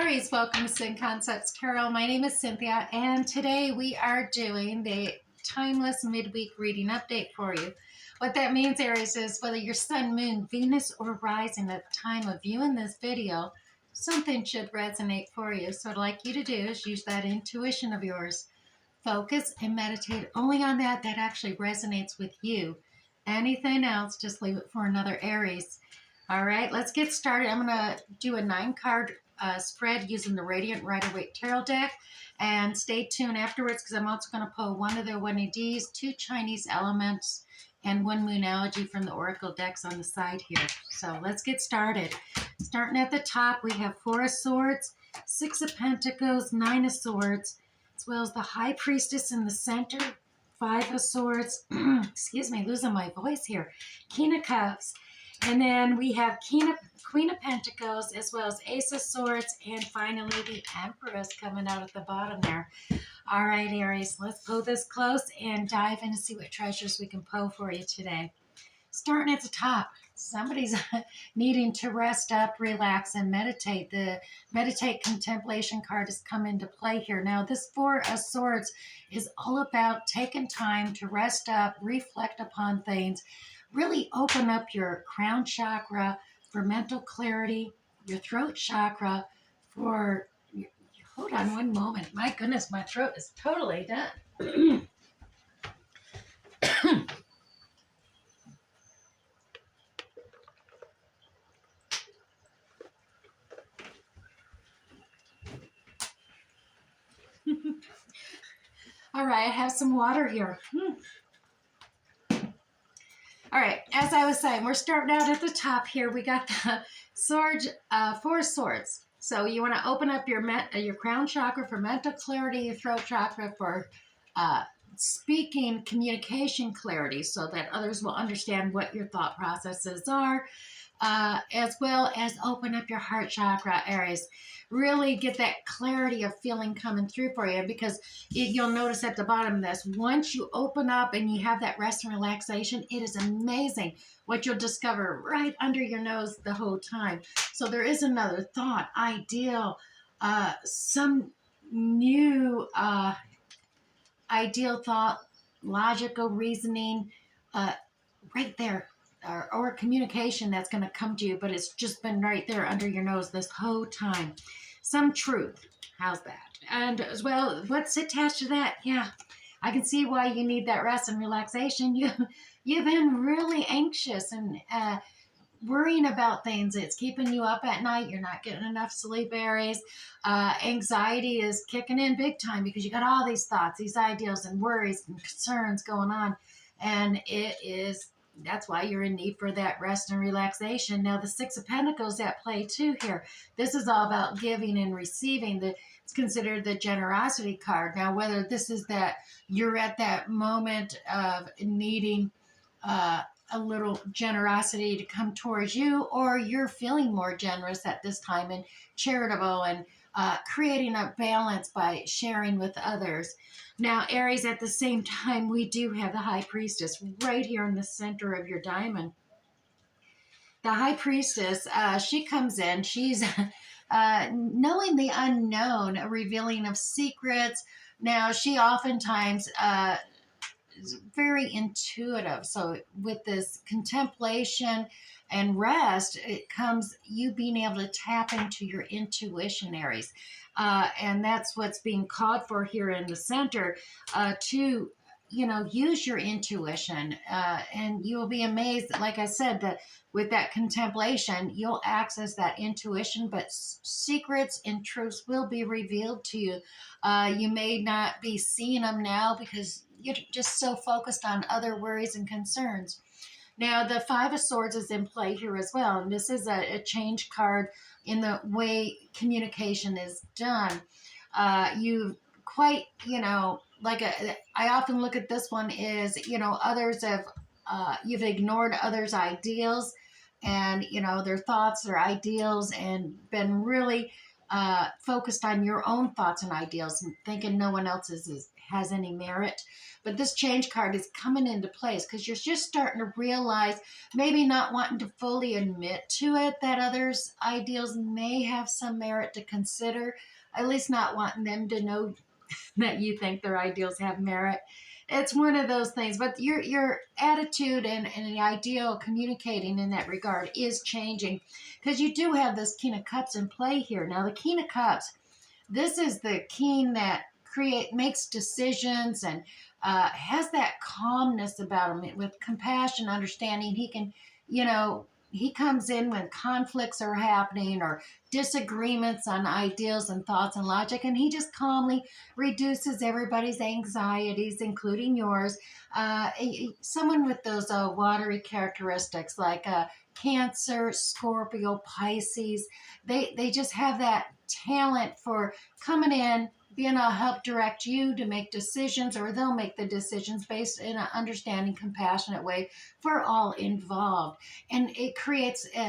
Aries, welcome to Sin Concepts Tarot. My name is Cynthia, and today we are doing the timeless midweek reading update for you. What that means, Aries, is whether your sun, moon, Venus, or rising at the time of viewing this video, something should resonate for you. So what I'd like you to do is use that intuition of yours. Focus and meditate only on that actually resonates with you. Anything else, just leave it for another Aries. All right, let's get started. I'm going to do a 9-card spread using the Radiant Rider-Waite Tarot deck. And stay tuned afterwards because I'm also going to pull one of the 1ADs, 2 Chinese elements, and 1 Moonology from the Oracle decks on the side here. So let's get started. Starting at the top, we have 4 of Swords, 6 of Pentacles, 9 of Swords, as well as the High Priestess in the center, 5 of Swords, excuse me, losing my voice here, King of Cups. And then we have Queen of Pentacles, as well as Ace of Swords, and finally the Empress coming out at the bottom there. All right, Aries, let's pull this close and dive in and see what treasures we can pull for you today. Starting at the top, somebody's needing to rest up, relax, and meditate. The Meditate Contemplation card has come into play here. Now, this 4 of Swords is all about taking time to rest up, reflect upon things, really open up your crown chakra for mental clarity, your throat chakra for, hold on one moment. My goodness, my throat is totally done. All right, I have some water here. All right, as I was saying, we're starting out at the top here. We got the sword, 4 swords. So you want to open up your crown chakra for mental clarity, your throat chakra for speaking, communication clarity, so that others will understand what your thought processes are, as well as open up your heart chakra, Aries. Really get that clarity of feeling coming through for you, because you'll notice at the bottom of this, once you open up and you have that rest and relaxation, it is amazing what you'll discover right under your nose the whole time. So there is another thought, ideal, some new ideal thought, logical reasoning, right there, or communication that's going to come to you, but it's just been right there under your nose this whole time. Some truth. How's that? And as well, what's attached to that? Yeah, I can see why you need that rest and relaxation. You've been really anxious and worrying about things. It's keeping you up at night. You're not getting enough sleep, Aries. Anxiety is kicking in big time because you got all these thoughts, these ideals and worries and concerns going on. And that's why you're in need for that rest and relaxation. Now, the 6 of Pentacles at play too here. This is all about giving and receiving. It's considered the generosity card. Now, whether this is that you're at that moment of needing a little generosity to come towards you, or you're feeling more generous at this time and charitable and creating a balance by sharing with others. Now, Aries, at the same time, we do have the High Priestess right here in the center of your diamond. The High Priestess, she comes in. She's knowing the unknown, a revealing of secrets. Now, she oftentimes is very intuitive. So with this contemplation and rest, it comes you being able to tap into your intuition, Aries. And that's what's being called for here in the center, to, use your intuition. And you'll be amazed, like I said, that with that contemplation, you'll access that intuition, but secrets and truths will be revealed to you. You may not be seeing them now because you're just so focused on other worries and concerns. Now, the 5 of Swords is in play here as well. And this is a change card in the way communication is done. You quite, I often look at this one is, others have, you've ignored others' ideals and, their thoughts, their ideals, and been really focused on your own thoughts and ideals and thinking no one else is has any merit. But this change card is coming into place because you're just starting to realize, maybe not wanting to fully admit to it, that others' ideals may have some merit to consider, at least not wanting them to know that you think their ideals have merit. It's one of those things, but your attitude and the ideal communicating in that regard is changing, because you do have this King of Cups in play here. Now, the King of Cups, this is the king that makes decisions and has that calmness about him with compassion, understanding. He can, he comes in when conflicts are happening or disagreements on ideals and thoughts and logic, and he just calmly reduces everybody's anxieties, including yours. Someone with those watery characteristics like Cancer, Scorpio, Pisces, they just have that talent for coming in, being able to help direct you to make decisions, or they'll make the decisions based in an understanding, compassionate way for all involved. And it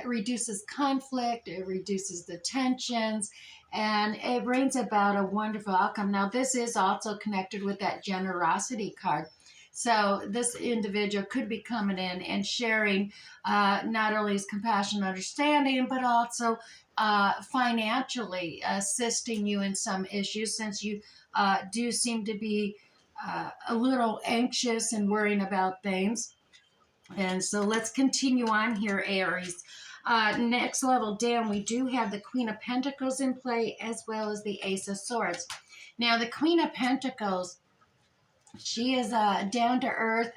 reduces conflict, it reduces the tensions, and it brings about a wonderful outcome. Now, this is also connected with that generosity card. So this individual could be coming in and sharing not only his compassion and understanding, but also financially assisting you in some issues, since you do seem to be a little anxious and worrying about things. And so let's continue on here, Aries. Next level down, we do have the Queen of Pentacles in play, as well as the Ace of Swords. Now, the Queen of Pentacles, she is down to earth.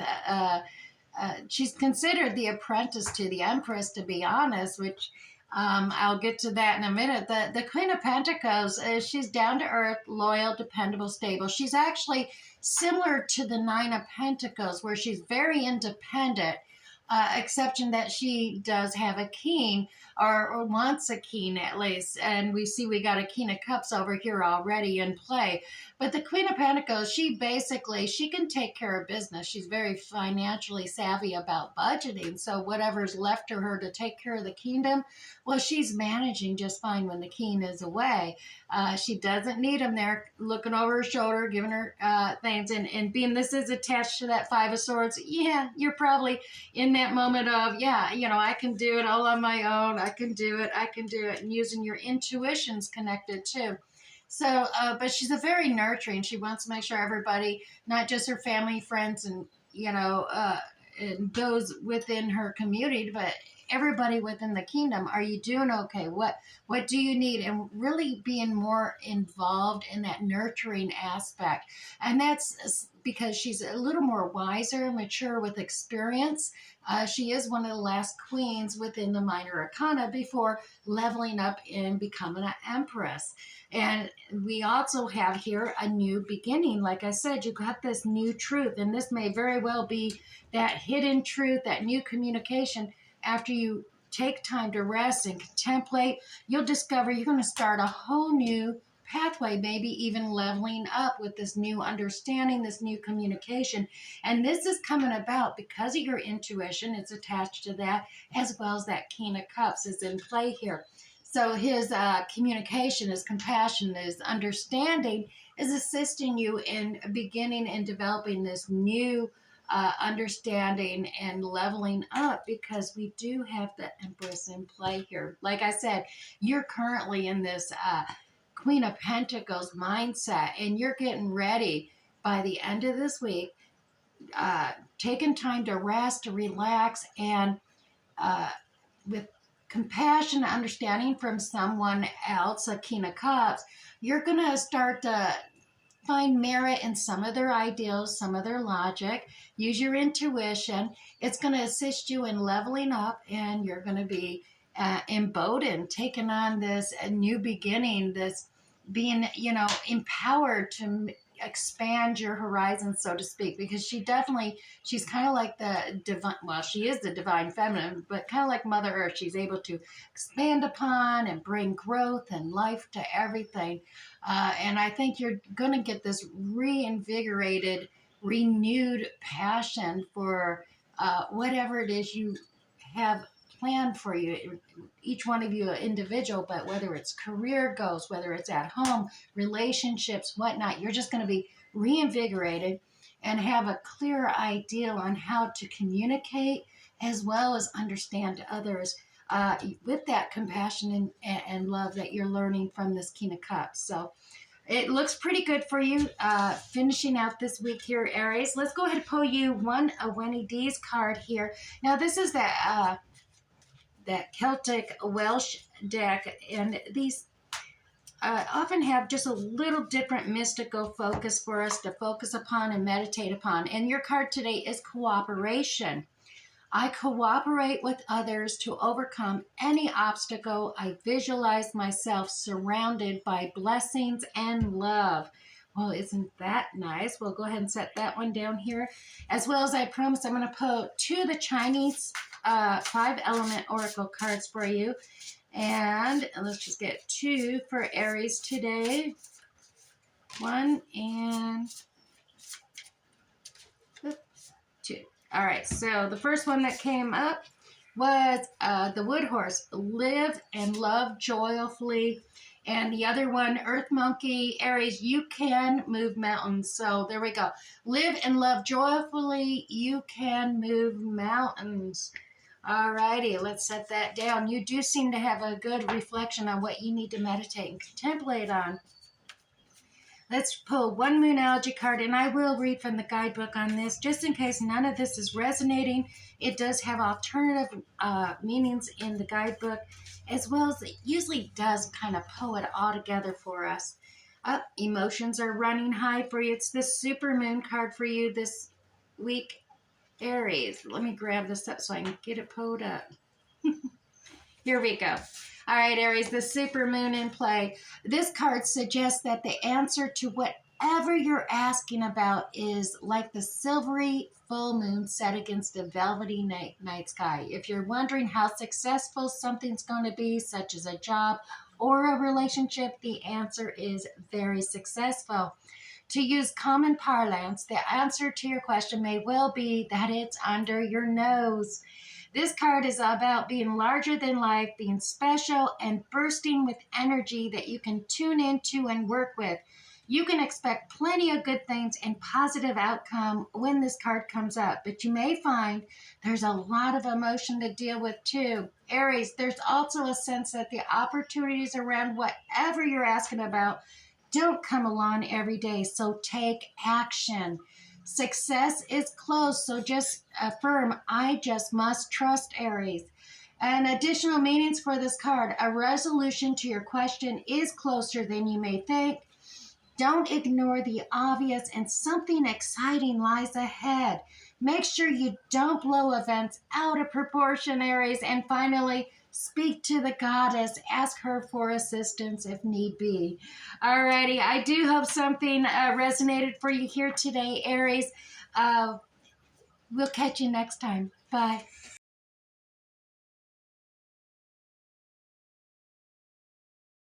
She's considered the apprentice to the Empress, to be honest, which I'll get to that in a minute. The Queen of Pentacles, she's down to earth, loyal, dependable, stable. She's actually similar to the Nine of Pentacles, where she's very independent, exception that she does have a king, or wants a king at least. And we see we got a King of Cups over here already in play. But the Queen of Pentacles, she can take care of business. She's very financially savvy about budgeting. So whatever's left to her to take care of the kingdom, well, she's managing just fine when the king is away. She doesn't need him there looking over her shoulder, giving her things. And being this is attached to that Five of Swords, yeah, you're probably in that moment of, yeah, I can do it all on my own. I can do it. And using your intuitions connected too. So, but she's a very nurturing. She wants to make sure everybody, not just her family, friends, and, and those within her community, but everybody within the kingdom, are you doing okay? What do you need? And really being more involved in that nurturing aspect. And that's because she's a little more wiser, mature with experience. She is one of the last queens within the minor arcana before leveling up and becoming an empress. And we also have here a new beginning. Like I said, you got this new truth, and this may very well be that hidden truth, that new communication. After you take time to rest and contemplate, you'll discover you're going to start a whole new pathway, maybe even leveling up with this new understanding, this new communication. And this is coming about because of your intuition. It's attached to that, as well as that King of Cups is in play here. So his communication, his compassion, his understanding is assisting you in beginning and developing this new understanding and leveling up, because we do have the Empress in play here. Like I said, you're currently in this Queen of Pentacles mindset, and you're getting ready by the end of this week, taking time to rest, to relax, and with compassion and understanding from someone else, a King of Cups, you're going to start to find merit in some of their ideals, some of their logic. Use your intuition. It's going to assist you in leveling up, and you're going to be emboldened, taking on this new beginning, this being, empowered to expand your horizon, so to speak, because she's kind of like the divine, well, she is the divine feminine, but kind of like Mother Earth. She's able to expand upon and bring growth and life to everything. And I think you're going to get this reinvigorated, renewed passion for whatever it is you have planned for you. Each one of you an individual, but whether it's career goals, whether it's at home, relationships, whatnot, you're just going to be reinvigorated, and have a clearer idea on how to communicate as well as understand others with that compassion and love that you're learning from this King of Cups. So it looks pretty good for you finishing out this week here, Aries. Let's go ahead and pull you a Winnie D's card here. Now, this is that Celtic Welsh deck, and these often have just a little different mystical focus for us to focus upon and meditate upon. And your card today is cooperation. I cooperate with others to overcome any obstacle. I visualize myself surrounded by blessings and love. Well, isn't that nice? We'll go ahead and set that one down here. As well as I promised, I'm going to pull 2 of the Chinese 5-element oracle cards for you. And let's just get 2 for Aries today. 1 and 2. All right, so the first one that came up was the Wood Horse, live and love joyfully. And the other one, Earth Monkey, Aries, you can move mountains. So there we go. Live and love joyfully, you can move mountains. All righty, let's set that down. You do seem to have a good reflection on what you need to meditate and contemplate on. Let's pull 1 Moonology card, and I will read from the guidebook on this, just in case none of this is resonating. It does have alternative meanings in the guidebook, as well as it usually does kind of pull it all together for us. Emotions are running high for you. It's the Super Moon card for you this week, Aries. Let me grab this up so I can get it pulled up. Here we go. All right, Aries, the super moon in play. This card suggests that the answer to whatever you're asking about is like the silvery full moon set against a velvety night sky. If you're wondering how successful something's going to be, such as a job or a relationship, the answer is very successful. To use common parlance, the answer to your question may well be that it's under your nose. This card is about being larger than life, being special, and bursting with energy that you can tune into and work with. You can expect plenty of good things and positive outcome when this card comes up, but you may find there's a lot of emotion to deal with too. Aries, there's also a sense that the opportunities around whatever you're asking about don't come along every day, so take action. Success is close, so just affirm, I just must trust, Aries. And additional meanings for this card, a resolution to your question is closer than you may think. Don't ignore the obvious, and something exciting lies ahead. Make sure you don't blow events out of proportion, Aries. And finally, speak to the goddess. Ask her for assistance if need be. Alrighty, I do hope something resonated for you here today, Aries. We'll catch you next time. Bye.